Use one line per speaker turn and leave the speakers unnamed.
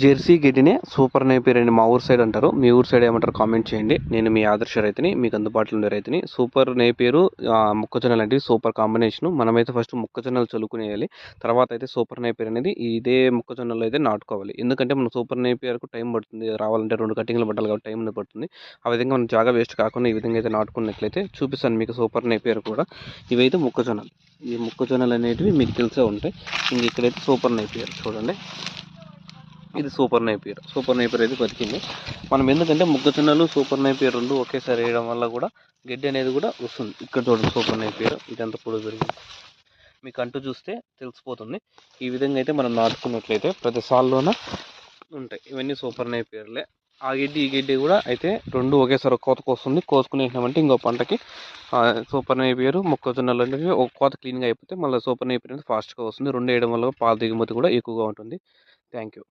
Jersey గడ్డినే super Napier అని మా ఊరు సైడ్ అంటారు. మీ ఊరు సైడ్ ఏమంటారు కామెంట్ చేయండి. నేను మీ ఆదర్శ రైతుని, మీకు అందుబాటులో ఉండే రైతుని. సూపర్ నేపియరు మొక్కజొన్నలు అంటే సూపర్ కాంబినేషను. మనమైతే ఫస్ట్ మొక్కజొన్నలు చల్లుకునేయాలి. తర్వాత అయితే సూపర్ నేపియర్ అనేది ఇదే మొక్కజొన్నలు అయితే నాటుకోవాలి. ఎందుకంటే మనం సూపర్ నేపియర్కు టైం పడుతుంది రావాలంటే 2 కటింగ్లు పట్టాలి కాబట్టి టైం అనేది పడుతుంది. ఆ విధంగా మనం జాగా వేస్ట్ కాకుండా ఈ విధంగా అయితే నాటుకున్నట్లయితే చూపిస్తాను మీకు సూపర్ నేపియర్ కూడా. ఇవైతే మొక్కజొన్నలు. ఈ మొక్కజొన్నలు అనేటివి మీకు తెలిసే ఉంటాయి. ఇంక ఇక్కడైతే సూపర్ నేపియర్ చూడండి. ఇది సూపర్ నేపియర్. సూపర్ నేపియర్ అయితే బతికింది. మనం ఎందుకంటే మొక్కజొన్నలు సూపర్ నేపియర్ రెండు ఒకేసారి వేయడం వల్ల కూడా గడ్డి అనేది కూడా వస్తుంది. ఇక్కడ చూడండి సూపర్ నేపియర్ ఇదంతా పొడవు పెరిగింది. మీకు అంటూ చూస్తే తెలిసిపోతుంది. ఈ విధంగా అయితే మనం నాటుకున్నట్లయితే ప్రతి సాల్లోన ఉంటాయి. ఇవన్నీ సూపర్ నేపియర్లే. ఆ గడ్డి ఈ గడ్డి కూడా అయితే రెండు ఒకేసారి కోతకు వస్తుంది. కోసుకునేసామంటే ఇంకో పంటకి సూపర్ నేపియర్ మొక్కజొన్నలు అనేవి ఒక కోత క్లీన్గా అయిపోతే మళ్ళీ సూపర్ నేపియర్ అనేది ఫాస్ట్గా వస్తుంది. రెండు వేయడం వల్ల పాల దిగుమతి కూడా ఎక్కువగా ఉంటుంది. Thank you.